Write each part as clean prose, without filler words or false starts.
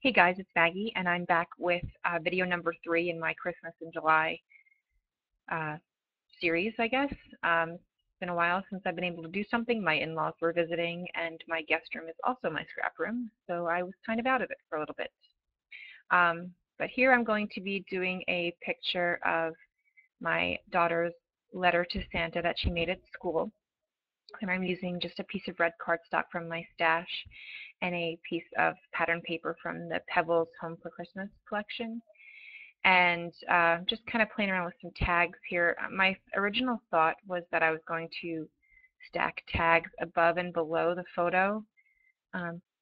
Hey guys, it's Maggie, and I'm back with video number 3 in my Christmas in July uh, series, I guess. It's been a while since I've been able to do something. My in-laws were visiting, and my guest room is also my scrap room, so I was kind of out of it for a little bit. But here I'm going to be doing a picture of my daughter's letter to Santa that she made at school. And I'm using just a piece of red cardstock from my stash and a piece of pattern paper from the Pebbles Home for Christmas collection. And just kind of playing around with some tags here. My original thought was that I was going to stack tags above and below the photo,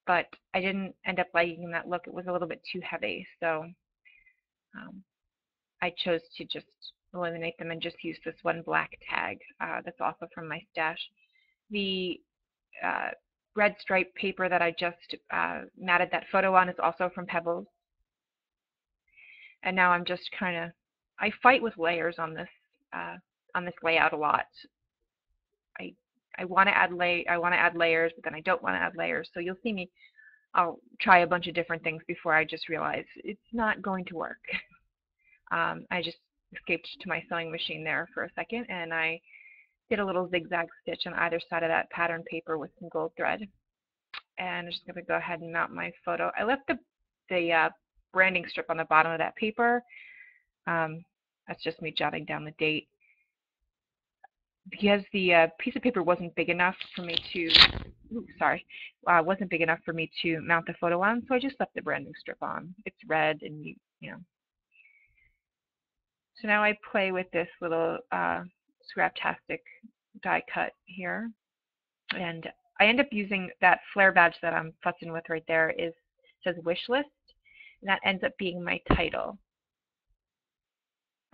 but I didn't end up liking that look. It was a little bit too heavy, so I chose to just eliminate them and just use this one black tag that's also from my stash. The red stripe paper that I just matted that photo on is also from Pebbles. And now I'm just I fight with layers on this layout a lot. I want to add layers, but then I don't want to add layers. So you'll see me. I'll try a bunch of different things before I just realize it's not going to work. I just escaped to my sewing machine there for a second, and I did a little zigzag stitch on either side of that pattern paper with some gold thread. And I'm just going to go ahead and mount my photo. I left the branding strip on the bottom of that paper. That's just me jotting down the date. Because the piece of paper wasn't big enough for me to, wasn't big enough for me to mount the photo on, so I just left the branding strip on. It's red, and you know. So now I play with this little Scraptastic die cut here, and I end up using that flare badge that I'm fussing with right there. Says wish list, and that ends up being my title.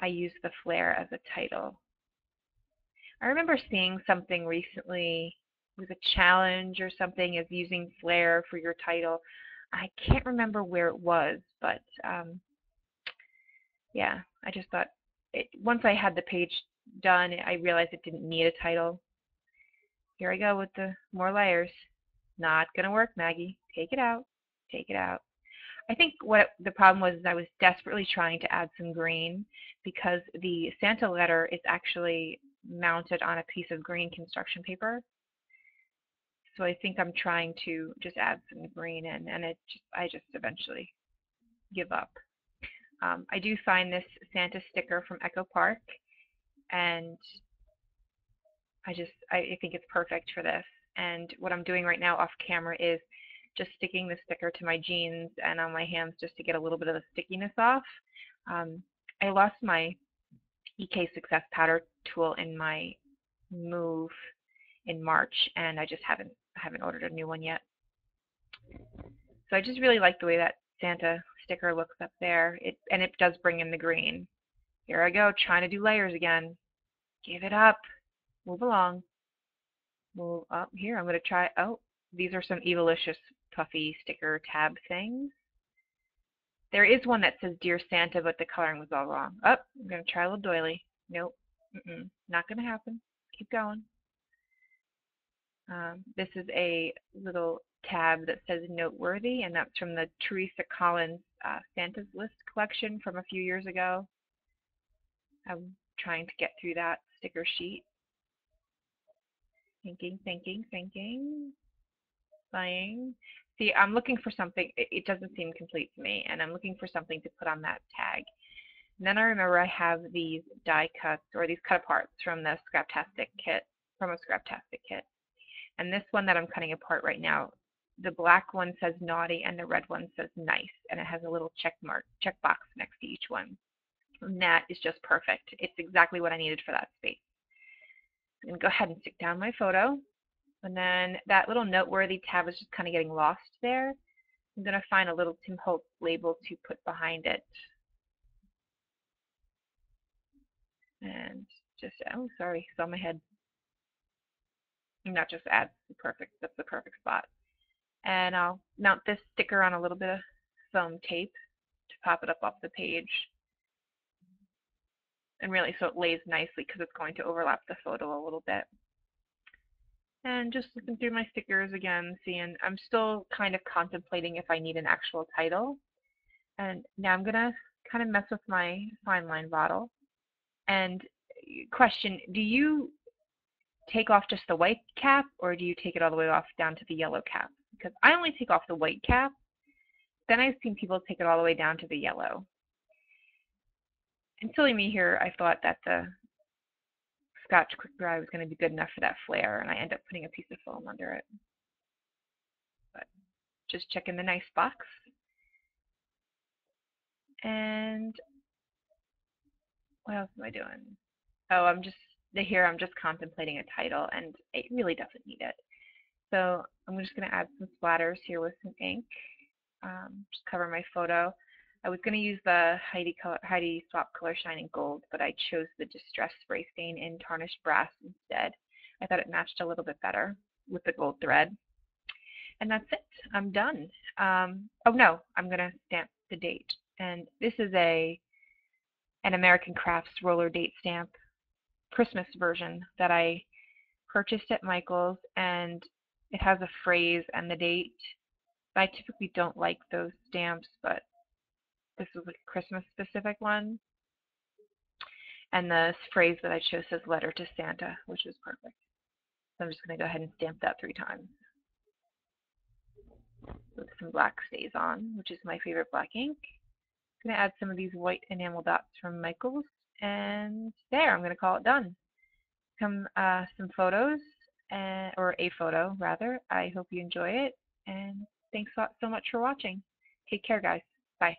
I use the flare as a title. I remember seeing something recently, it was a challenge or something, of using flare for your title. I can't remember where it was, but yeah, I just thought, once I had the page done, I realized it didn't need a title. Here I go with the more layers. Not going to work, Maggie. Take it out. Take it out. I think what the problem was is I was desperately trying to add some green because the Santa letter is actually mounted on a piece of green construction paper. So I think I'm trying to just add some green in, and I just eventually give up. I do find this Santa sticker from Echo Park, and I think it's perfect for this. And what I'm doing right now off camera is just sticking the sticker to my jeans and on my hands just to get a little bit of the stickiness off. I lost my EK Success powder tool in my move in March, and I just haven't ordered a new one yet. So I just really like the way that Santa sticker looks up there. And it does bring in the green. Here I go, trying to do layers again. Give it up. Move along. Move up. Here, I'm going to try. Oh, these are some Evilicious puffy sticker tab things. There is one that says Dear Santa, but the coloring was all wrong. Oh, I'm going to try a little doily. Nope. Not going to happen. Keep going. This is a little tab that says Noteworthy, and that's from the Teresa Collins Santa's List collection from a few years ago. I'm trying to get through that sticker sheet. Thinking, thinking, thinking. Playing. See, I'm looking for something. It doesn't seem complete to me, and I'm looking for something to put on that tag. And then I remember I have these die cuts, or these cut aparts from the Scraptastic kit, And this one that I'm cutting apart right now, the black one says naughty and the red one says nice, and it has a little check box next to each one. And that is just perfect. It's exactly what I needed for that space. I'm going to go ahead and stick down my photo. And then that little Noteworthy tab is just kind of getting lost there. I'm going to find a little Tim Holtz label to put behind it. And just, oh, sorry, saw my head. Not just add the that's the perfect spot. And I'll mount this sticker on a little bit of foam tape to pop it up off the page. And really so it lays nicely because it's going to overlap the photo a little bit. And just looking through my stickers again, seeing I'm still kind of contemplating if I need an actual title. And now I'm going to kind of mess with my fine line bottle. And question, do you take off just the white cap or do you take it all the way off down to the yellow cap? Because I only take off the white cap. Then I've seen people take it all the way down to the yellow. And silly me here, I thought that the Scotch Quick Dry was going to be good enough for that flare, and I end up putting a piece of foam under it. But just checking the nice box. And what else am I doing? Oh, I'm just contemplating a title, and it really doesn't need it. So I'm just going to add some splatters here with some ink. Just cover my photo. I was going to use the Heidi Swap Color Shining Gold, but I chose the Distress Spray Stain in Tarnished Brass instead. I thought it matched a little bit better with the gold thread. And that's it. I'm done. Oh no, I'm going to stamp the date. And this is an American Crafts roller date stamp Christmas version that I purchased at Michael's, and it has a phrase and the date. I typically don't like those stamps, but this was like a Christmas specific one. And the phrase that I chose says letter to Santa, which is perfect. So I'm just going to go ahead and stamp that 3 times. With some black StazOn, which is my favorite black ink. I'm going to add some of these white enamel dots from Michael's. And there, I'm going to call it done. Some photos, or a photo rather. I hope you enjoy it. And thanks so much for watching. Take care, guys. Bye.